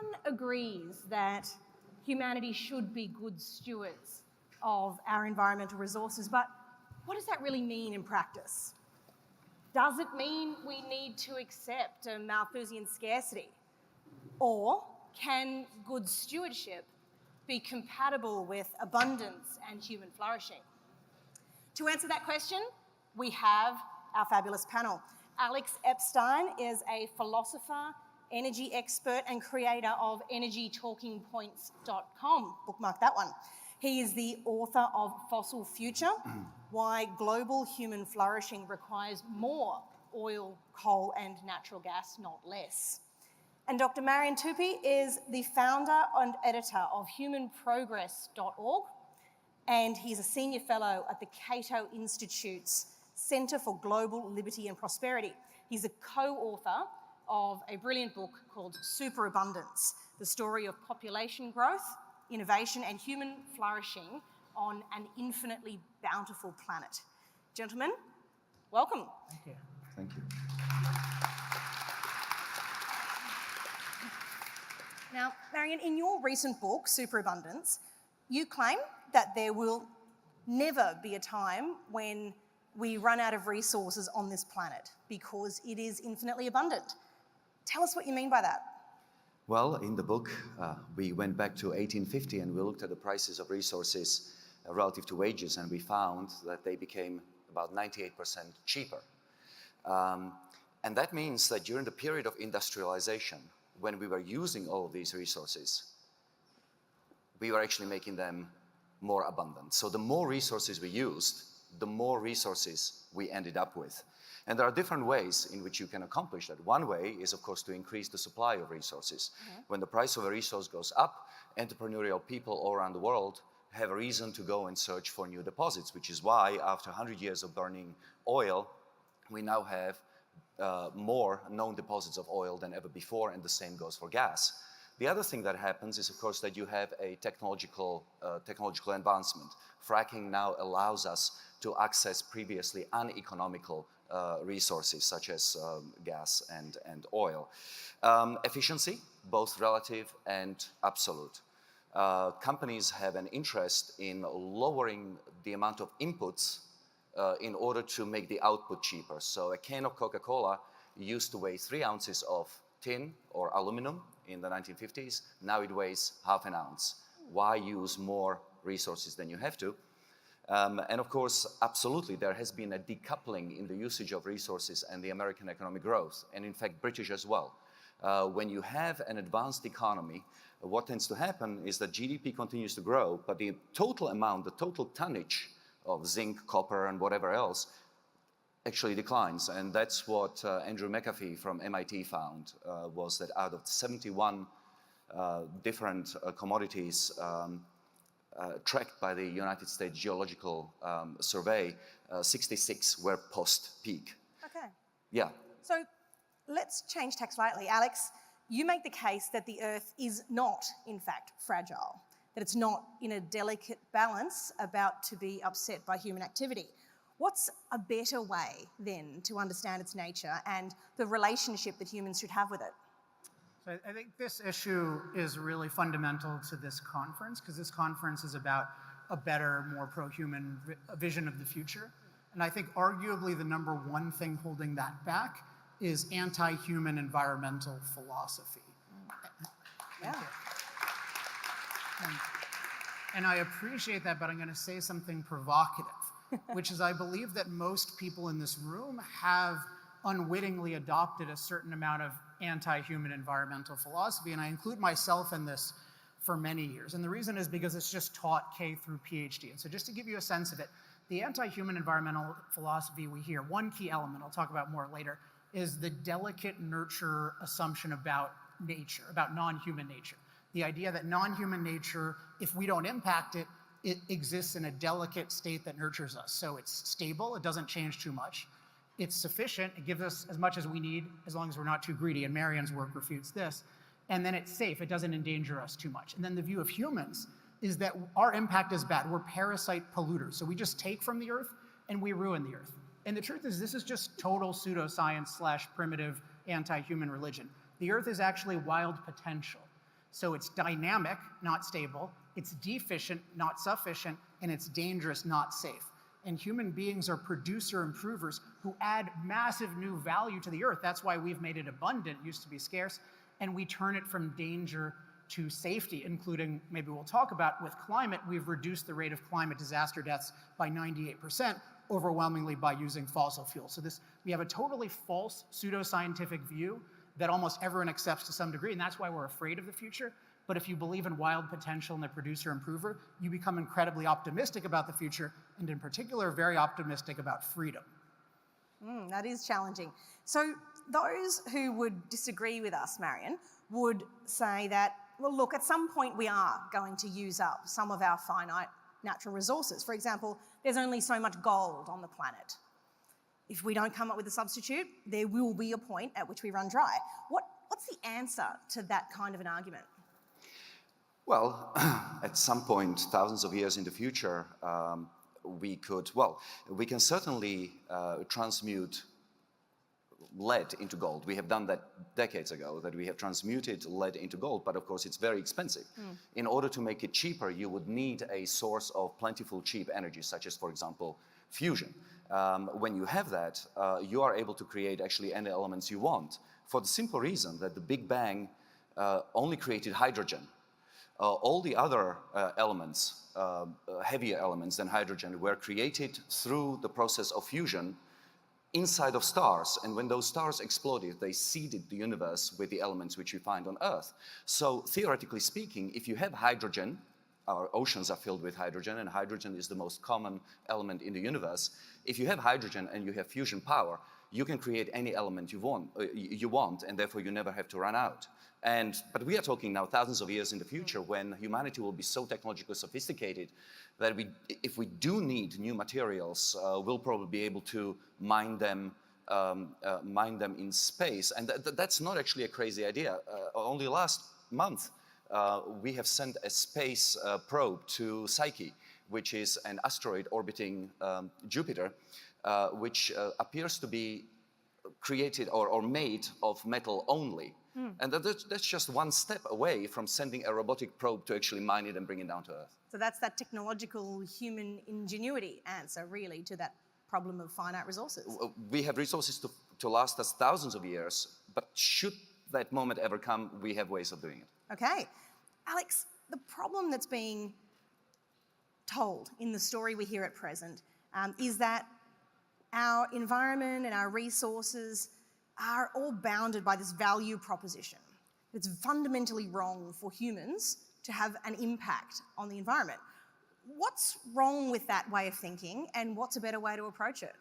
everyone agrees that humanity should be good stewards of our environmental resources, but what does that really mean in practice? Does it mean we need to accept a Malthusian scarcity? Or can good stewardship be compatible with abundance and human flourishing? To answer that question, we have our fabulous panel. Alex Epstein is a philosopher, energy expert, and creator of energytalkingpoints.com. Bookmark that one. He is the author of Fossil Future, Why Global Human Flourishing Requires More Oil, Coal, and Natural Gas, Not Less. And Dr. Marian Tupy is the founder and editor of humanprogress.org, and he's a senior fellow at the Cato Institute's Centre for Global Liberty and Prosperity. He's a co-author of a brilliant book called Superabundance, the story of population growth, innovation, and human flourishing on an infinitely bountiful planet. Gentlemen, welcome. Thank you. Thank you. Now, Marian, in your recent book, Superabundance, you claim that there will never be a time when we run out of resources on this planet because it is infinitely abundant. Tell us what you mean by that. Well, in the book, we went back to 1850 and we looked at the prices of resources relative to wages, and we found that they became about 98% cheaper. And that means that during the period of industrialization, when we were using all of these resources, we were actually making them more abundant. So the more resources we used, the more resources we ended up with. And there are different ways in which you can accomplish that. One way is, of course, to increase the supply of resources. When the price of a resource goes up, entrepreneurial people all around the world have a reason to go and search for new deposits, which is why after 100 years of burning oil, we now have more known deposits of oil than ever before, and the same goes for gas. The other thing that happens is, of course, that you have a technological advancement. Fracking now allows us to access previously uneconomical resources such as gas and oil. Efficiency, both relative and absolute. Companies have an interest in lowering the amount of inputs in order to make the output cheaper. So a can of Coca-Cola used to weigh 3 ounces of tin or aluminum in the 1950s. Now it weighs half an ounce. Why use more resources than you have to? And of course, absolutely, there has been a decoupling in the usage of resources and the American economic growth, and in fact, British as well. When you have an advanced economy, what tends to happen is that GDP continues to grow, but the total amount, the total tonnage of zinc, copper, and whatever else actually declines. And that's what Andrew McAfee from MIT found, was that out of 71 different commodities tracked by the United States Geological Survey, 66 were post-peak. Okay. Yeah. So let's change tack slightly. Alex, you make the case that the Earth is not, in fact, fragile, that it's not in a delicate balance about to be upset by human activity. What's a better way, then, to understand its nature and the relationship that humans should have with it? So I think this issue is really fundamental to this conference, because this conference is about a better, more pro-human vision of the future. And I think arguably the number one thing holding that back is anti-human environmental philosophy. Yeah. And I appreciate that, but I'm going to say something provocative, which is I believe that most people in this room have unwittingly adopted a certain amount of anti-human environmental philosophy, and I include myself in this for many years. And the reason is because it's just taught K through PhD. And so just to give you a sense of it, the anti-human environmental philosophy we hear, one key element, I'll talk about more later, is the delicate nurture assumption about nature, about non-human nature. The idea that non-human nature, if we don't impact it, it exists in a delicate state that nurtures us. So it's stable, it doesn't change too much. It's sufficient, it gives us as much as we need, as long as we're not too greedy, and Marian's work refutes this. And then it's safe, it doesn't endanger us too much. And then the view of humans is that our impact is bad. We're parasite polluters. So we just take from the earth and we ruin the earth. And the truth is, this is just total pseudoscience / primitive anti-human religion. The earth is actually wild potential. So it's dynamic, not stable, it's deficient, not sufficient, and it's dangerous, not safe. And human beings are producer improvers who add massive new value to the earth. That's why we've made it abundant, it used to be scarce, and we turn it from danger to safety, including, maybe we'll talk about, with climate, we've reduced the rate of climate disaster deaths by 98%, overwhelmingly by using fossil fuels. So we have a totally false pseudoscientific view that almost everyone accepts to some degree, and that's why we're afraid of the future. But if you believe in wild potential and the producer improver, you become incredibly optimistic about the future, and in particular, very optimistic about freedom. That is challenging. So those who would disagree with us, Marion, would say that, well, look, at some point we are going to use up some of our finite natural resources. For example, there's only so much gold on the planet. If we don't come up with a substitute, there will be a point at which we run dry. What's the answer to that kind of an argument? Well, at some point, thousands of years in the future, we can certainly transmute lead into gold. We have done that decades ago, that we have transmuted lead into gold, but of course it's very expensive. In order to make it cheaper, you would need a source of plentiful cheap energy, such as, for example, fusion. When you have that, you are able to create actually any elements you want, for the simple reason that the Big Bang only created hydrogen. All the other elements, heavier elements than hydrogen, were created through the process of fusion inside of stars. And when those stars exploded, they seeded the universe with the elements which we find on Earth. So theoretically speaking, if you have hydrogen, our oceans are filled with hydrogen, and hydrogen is the most common element in the universe. If you have hydrogen and you have fusion power, you can create any element you want, and therefore you never have to run out. But we are talking now thousands of years in the future, when humanity will be so technologically sophisticated that if we do need new materials, we'll probably be able to mine them in space. And that's not actually a crazy idea. Only last month, we have sent a space probe to Psyche, which is an asteroid orbiting Jupiter, which appears to be created or made of metal only. And that's just one step away from sending a robotic probe to actually mine it and bring it down to Earth. So that's that technological human ingenuity answer, really, to that problem of finite resources. We have resources to last us thousands of years, but should that moment ever come, we have ways of doing it. Okay. Alex, the problem that's being told in the story we hear at present is that our environment and our resources are all bounded by this value proposition. It's fundamentally wrong for humans to have an impact on the environment. What's wrong with that way of thinking, and what's a better way to approach it?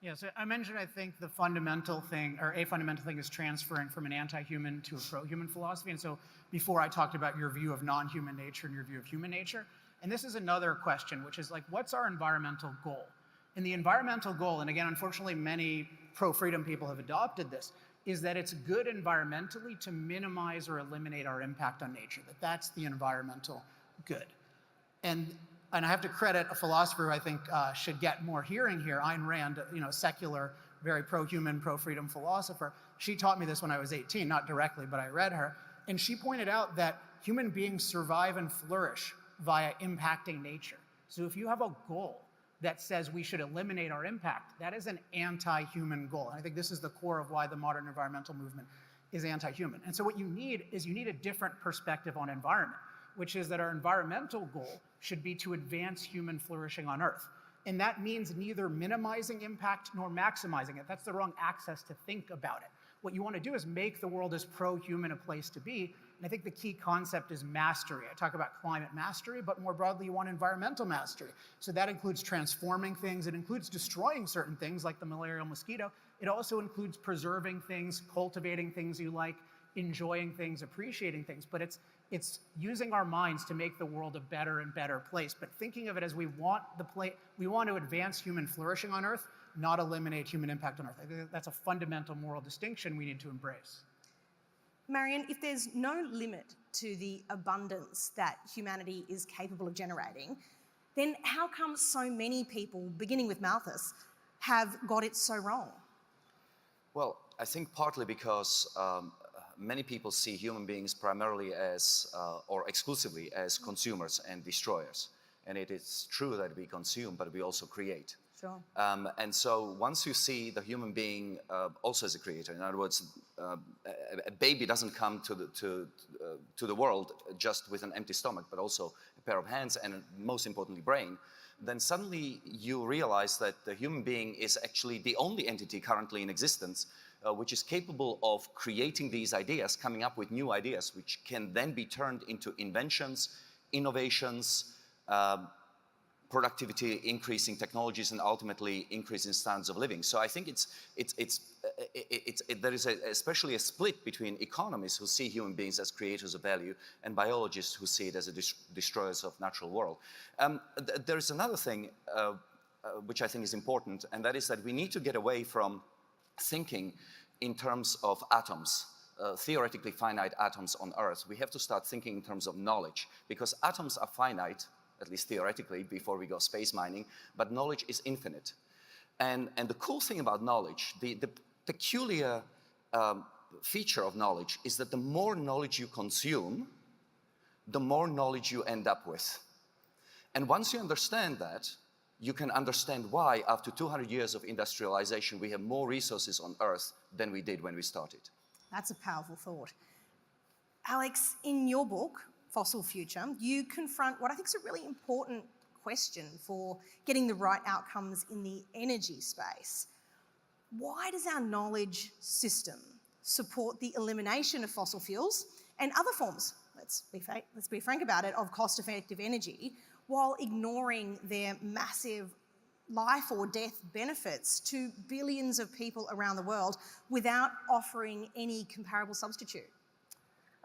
Yeah, so I mentioned, I think, the fundamental thing, or a fundamental thing, is transferring from an anti-human to a pro-human philosophy. And so before I talked about your view of non-human nature and your view of human nature, and this is another question, which is like, what's our environmental goal? And the environmental goal, and again, unfortunately, many pro-freedom people have adopted this, is that it's good environmentally to minimize or eliminate our impact on nature, that's the environmental good. And I have to credit a philosopher who I think should get more hearing here, Ayn Rand, secular, very pro-human, pro-freedom philosopher. She taught me this when I was 18, not directly, but I read her. And she pointed out that human beings survive and flourish via impacting nature. So if you have a goal that says we should eliminate our impact, that is an anti-human goal. And I think this is the core of why the modern environmental movement is anti-human. And so what you need is a different perspective on environment, which is that our environmental goal should be to advance human flourishing on Earth. And that means neither minimizing impact nor maximizing it. That's the wrong access to think about it. What you want to do is make the world as pro-human a place to be. And I think the key concept is mastery. I talk about climate mastery, but more broadly, you want environmental mastery. So that includes transforming things. It includes destroying certain things like the malarial mosquito. It also includes preserving things, cultivating things you like, enjoying things, appreciating things. But it's using our minds to make the world a better and better place. But thinking of it as we want to advance human flourishing on Earth, not eliminate human impact on Earth. I think that's a fundamental moral distinction we need to embrace. Marion, if there's no limit to the abundance that humanity is capable of generating, then how come so many people, beginning with Malthus, have got it so wrong? Well, I think partly because many people see human beings primarily as, or exclusively as consumers and destroyers. And it is true that we consume, but we also create. Sure. And so once you see the human being also as a creator, in other words, a baby doesn't come to the world just with an empty stomach, but also a pair of hands and, most importantly, brain, then suddenly you realize that the human being is actually the only entity currently in existence which is capable of creating these ideas, coming up with new ideas, which can then be turned into inventions, innovations, productivity increasing technologies, and ultimately increasing standards of living. So I think there is especially a split between economists who see human beings as creators of value and biologists who see it as a destroyers of natural world. There is another thing which I think is important, and that is that we need to get away from thinking in terms of atoms, theoretically finite atoms on Earth. We have to start thinking in terms of knowledge, because atoms are finite, at least theoretically, before we go space mining, but knowledge is infinite. And the cool thing about knowledge, the peculiar feature of knowledge is that the more knowledge you consume, the more knowledge you end up with. And once you understand that, you can understand why, after 200 years of industrialization, we have more resources on Earth than we did when we started. That's a powerful thought. Alex, in your book, Fossil Future, you confront what I think is a really important question for getting the right outcomes in the energy space. Why does our knowledge system support the elimination of fossil fuels and other forms, let's be frank about it, of cost-effective energy, while ignoring their massive life or death benefits to billions of people around the world without offering any comparable substitute?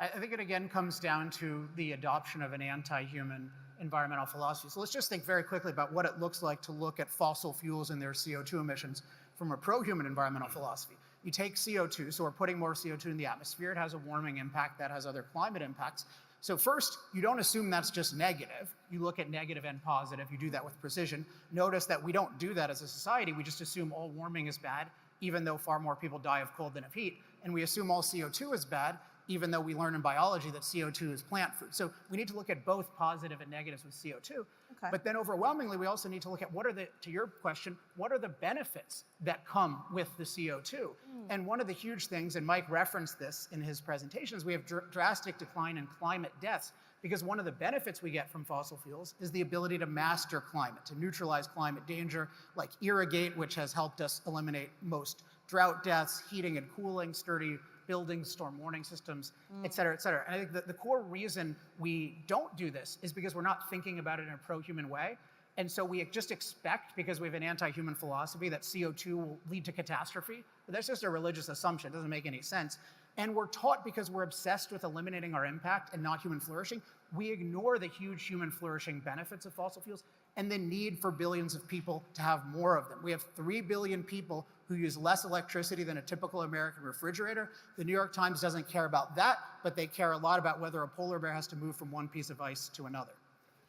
I think it again comes down to the adoption of an anti-human environmental philosophy. So let's just think very quickly about what it looks like to look at fossil fuels and their CO2 emissions from a pro-human environmental philosophy. You take CO2, so we're putting more CO2 in the atmosphere. It has a warming impact, that has other climate impacts. So first, you don't assume that's just negative. You look at negative and positive. You do that with precision. Notice that we don't do that as a society. We just assume all warming is bad, even though far more people die of cold than of heat. And we assume all CO2 is bad, even though we learn in biology that CO2 is plant food. So we need to look at both positive and negatives with CO2. Okay. But then overwhelmingly, we also need to look at to your question, what are the benefits that come with the CO2? And one of the huge things, and Mike referenced this in his presentations, we have drastic decline in climate deaths, because one of the benefits we get from fossil fuels is the ability to master climate, to neutralize climate danger, like irrigate, which has helped us eliminate most drought deaths, heating and cooling, sturdy buildings, storm warning systems, et cetera, et cetera. And I think that the core reason we don't do this is because we're not thinking about it in a pro-human way. And so we just expect, because we have an anti-human philosophy, that CO2 will lead to catastrophe. But that's just a religious assumption. It doesn't make any sense. And we're taught, because we're obsessed with eliminating our impact and not human flourishing, we ignore the huge human flourishing benefits of fossil fuels and the need for billions of people to have more of them. We have 3 billion people who use less electricity than a typical American refrigerator. The New York Times doesn't care about that, but they care a lot about whether a polar bear has to move from one piece of ice to another.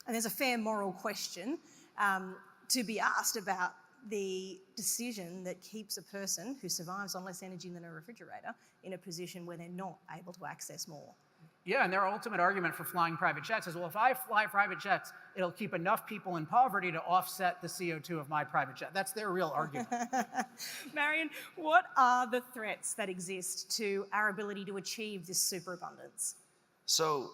And there's a fair moral question to be asked about the decision that keeps a person who survives on less energy than a refrigerator in a position where they're not able to access more. Yeah, and their ultimate argument for flying private jets is, well, if I fly private jets, it'll keep enough people in poverty to offset the CO2 of my private jet. That's their real argument. Marion, what are the threats that exist to our ability to achieve this superabundance? So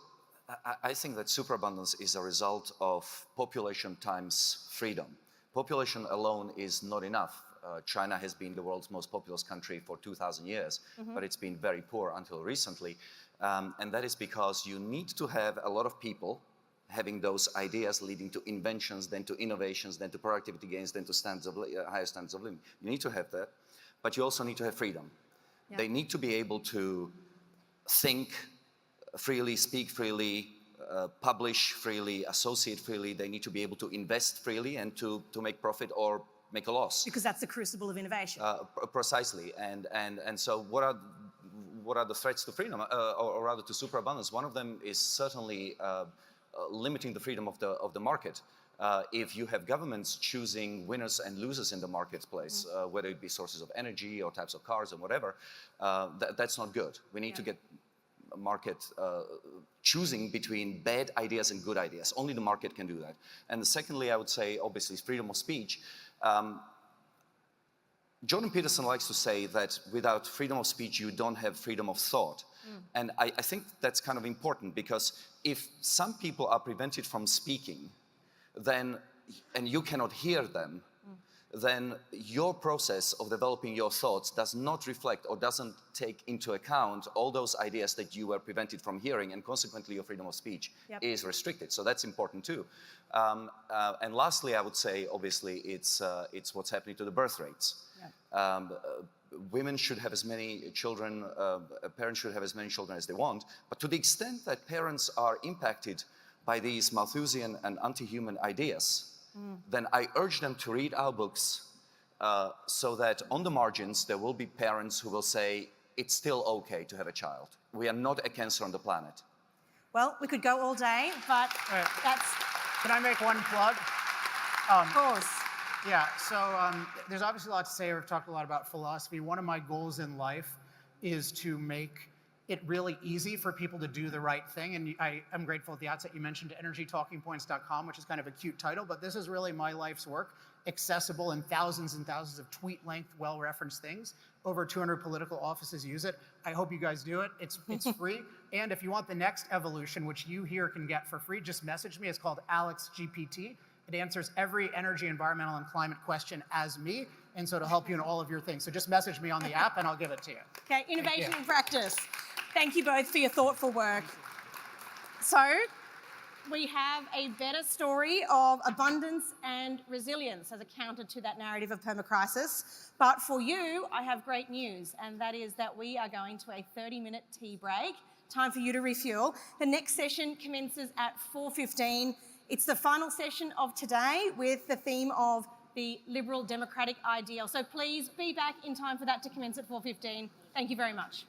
I think that superabundance is a result of population times freedom. Population alone is not enough. China has been the world's most populous country for 2,000 years, but it's been very poor until recently. And that is because you need to have a lot of people having those ideas leading to inventions, then to innovations, then to productivity gains, then to higher standards of living. You need to have that, but you also need to have freedom. Yeah. They need to be able to think freely, speak freely, publish freely, associate freely. They need to be able to invest freely and to make profit or make a loss. Because that's the crucible of innovation. Precisely. And so what are the threats to freedom, or rather to superabundance? One of them is certainly limiting the freedom of the market. If you have governments choosing winners and losers in the marketplace, whether it be sources of energy or types of cars or whatever, that's not good. We need to get market choosing between bad ideas and good ideas. Only the market can do that. And secondly, I would say, obviously, freedom of speech. Jordan Peterson likes to say that without freedom of speech, you don't have freedom of thought. And I think that's kind of important, because if some people are prevented from speaking, then, and you cannot hear them, then your process of developing your thoughts does not reflect or doesn't take into account all those ideas that you were prevented from hearing, and consequently your freedom of speech is restricted. So that's important too. And lastly, I would say, obviously, it's what's happening to the birth rates. Women should have as many children, parents should have as many children as they want, but to the extent that parents are impacted by these Malthusian and anti-human ideas, then I urge them to read our books, so that on the margins there will be parents who will say, it's still okay to have a child. We are not a cancer on the planet. Well, we could go all day, but that's... Can I make one plug? Of course. Yeah, so there's obviously a lot to say. We've talked a lot about philosophy. One of my goals in life is to make it really easy for people to do the right thing. And I'm grateful at the outset you mentioned energytalkingpoints.com, which is kind of a cute title, but this is really my life's work, accessible in thousands and thousands of tweet-length, well-referenced things. Over 200 political offices use it. I hope you guys do it. It's free. And if you want the next evolution, which you here can get for free, just message me. It's called AlexGPT. It answers every energy, environmental, and climate question as me, and so it'll help you in all of your things. So just message me on the app, and I'll give it to you. Okay, innovation in practice. Thank you both for your thoughtful work. So, we have a better story of abundance and resilience as a counter to that narrative of permacrisis. But for you, I have great news, and that is that we are going to a 30-minute tea break. Time for you to refuel. The next session commences at 4:15. It's the final session of today with the theme of the liberal democratic ideal. So please be back in time for that to commence at 4:15. Thank you very much.